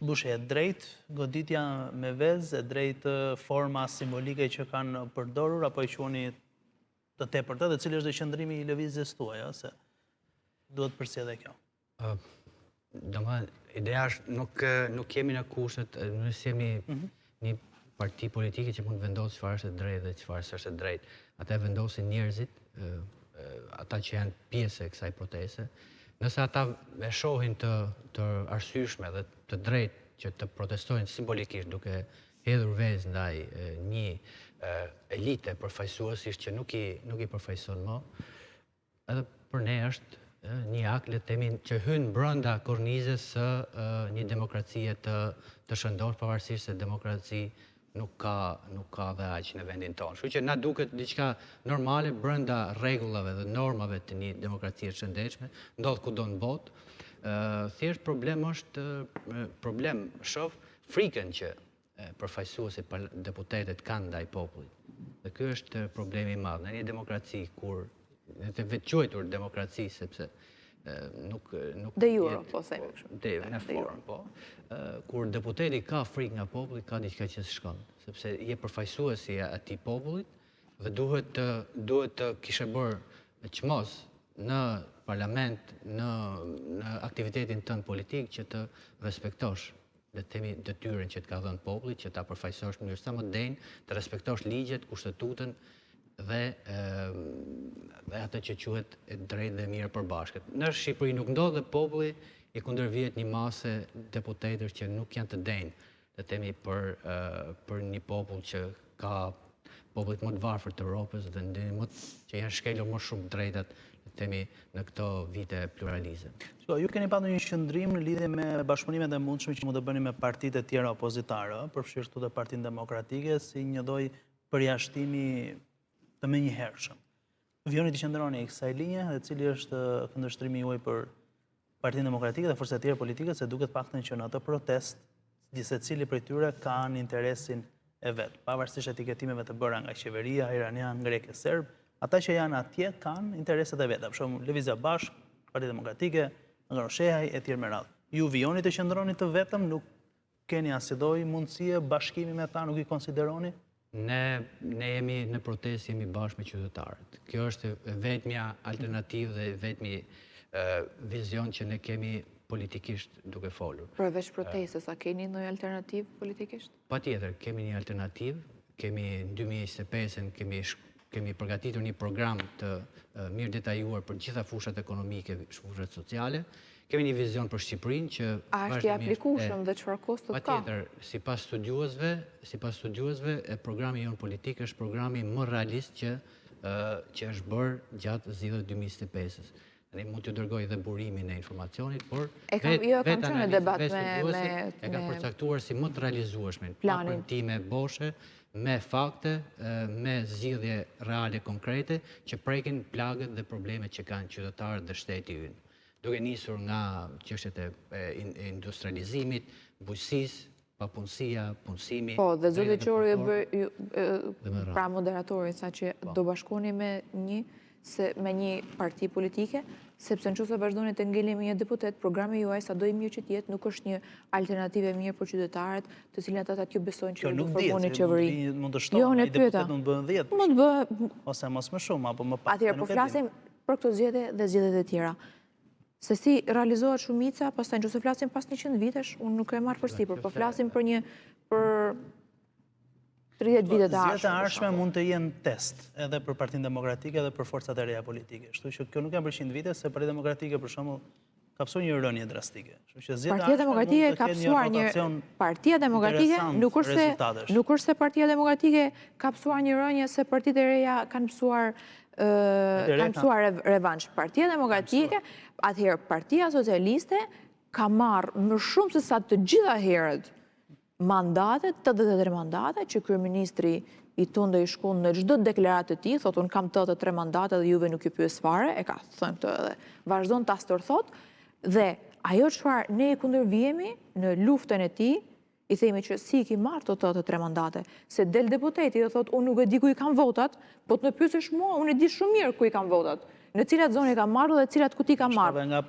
Bushe, e drejt goditja me vezë, e drejt forma simbolike që kanë përdorur, apo i quani të tepërta, dhe cili është dhe qëndrimi i lëvizjes tuaj, se duhet përsjedhe kjo? Ideja është nuk jemi në kushtet, nëse jemi një parti politike që mund vendosë çfarë është e drejtë dhe çfarë s'është e drejtë. Ata vendosin njerëzit, ata që janë pjesë e kësaj proteste. Nëse ata e shohin të arsyeshme dhe të drejtë që të protestojnë simbolikisht duke hedhur vezë ndaj një elite përfaqësuesisht që nuk i përfaqëson më, edhe për ne është një akt, le të themi, që hyn brenda kornizës së një demokracie të shëndosh, pavarësisht se demokraci nuk ka dhe aq në vendin tonë. Kështu që na duket diçka normale brenda rregullave dhe normave të një demokracie të shëndetshme, ndodh kudo në botë. Thjesht problem shoh frikën që përfaqësuesit deputetët kanë ndaj popullit. Dhe ky është problemi i madh në një demokraci kur të veçuar demokraci, sepse nuk de jure, po themi kështu. Në formë, po. Kur deputeti ka frikë nga populli, ka diçka që s'shkon, sepse je përfaqësuesi i atij popullit dhe duhet të kishe bërë çmos në parlament, në aktivitetin tënd politik që të respektosh le të themi detyrën që të ka dhënë populli, që ta përfaqësosh në mënyrë sa më denjë, të respektosh ligjet, kushtetutën dhe atë që quhet e drejtë dhe mirë përbashkët. Në Shqipëri nuk ndodh dhe populli i kundërvjet një masë deputetësh që nuk janë të denjë, le të themi për një popull që ka popullit më të varfër të Europës dhe që janë shkelur më shumë drejtat, le të themi, në këto vite pluralizëm. Ju keni pasur një qëndrim në lidhje me bashkëpunimet e mundshme që mund të bëni me partitë e tjera opozitare, përfshirë këtu dhe Partinë Demokratike, si një lloj përjashtimi të menjëhershëm. Vjoni të qëndroni i kësaj linje dhe cili është kundërshtrimi juaj për Partinë Demokratike dhe forcat e tjera politike, se duket paktën që në atë protest secili prej tyre kanë interesin e vet, pavarësisht etiketimeve të bëra nga qeveria iranian, greke, serb, ata që janë atje kanë interesat e veta. Për shembull, Lëvizja Bashk, Partia Demokratike, Ngroshehaj e tjerë me radhë. Ju vjoni të qëndroni të vetëm, nuk keni asnjë mundësie bashkimi me ta, nuk i konsideroni? Ne jemi në protestë, jemi bashkë me qytetarët. Kjo është vetmja alternativë dhe vetmi vizion që ne kemi politikisht duke folur. Përveç protestës, a keni ndonjë alternativë politikisht? Patjetër, kemi një alternativë. Kemi në 2025 kemi përgatitur një program të mirë detajuar për gjitha fushat ekonomike, fushat sociale. Kemi një vizion për Shqipërinë që... A është i aplikueshëm dhe çfarë kostot ka? Patjetër, sipas studiuesve, programi jon politik është programi më realist që është bërë gjatë zgjedhjeve 2025-s. Ne mund t'ju dërgoj dhe burimin e informacionit, por kam qenë në debat me e ka përcaktuar si më të realizueshme, pa premtime boshe, me fakte, me zgjidhje reale konkrete që prekin plagët dhe problemet që kanë qytetarët dhe shteti ynë. Duke nisur nga çështjet e industrializimit, bujqësisë, papunësia, punësimi. Po, dhe zoti Qori pra moderatori tha që do bashkoheni me një parti politike, sepse nëse vazhdoni të ngelemi një deputet, programi juaj sa do i mirë që të jetë, nuk është një alternativë e mirë për qytetarët, të cilët ata t'ju besojnë që do formoni qeveri. Mund të shtohet, një deputet mund të bëhen 10, mund të bëhet ose mos më shumë, apo më pak. Atëherë, po flasim për këto zgjedhje dhe zgjedhjet e tjera. Se si realizohet shumica, pastaj nëse flasim pas 100 vitesh, unë nuk e marr përsipër, po flasim për 30 vite të ardhshme. Zgjedhjet e ardhshme mund të jenë test edhe për Partinë Demokratike dhe për forcat e reja politike. Kështu që kjo nuk janë për 100 vite, se Partia Demokratike për shembull ka pasur një rënje drastike. Partia Demokratike ka pasur Partia Demokratike nuk është se Partia Demokratike ka pasur një rënje se partitë e reja kanë pasur revansh. Partia Demokratike, atëherë Partia Socialiste ka marrë më shumë se sa të gjitha herët mandatet, 83 mandate, që kryeministri i tonë dhe i shkon në çdo deklaratë të tij, thotë unë kam 83 mandate dhe juve nuk ju pyes fare, e ka thënë këtë edhe vazhdon ta stërthot, dhe ajo çfarë ne i kundërvihemi në luftën e tij, i themi që si i ki marrë të 83 mandate, se del deputeti dhe thotë unë nuk e di ku i kam votat, po të më pyesësh mua, unë e di shumë mirë ku i kam votat, në cilat zonë i kam marrë dhe cilat ku ti kam marrë.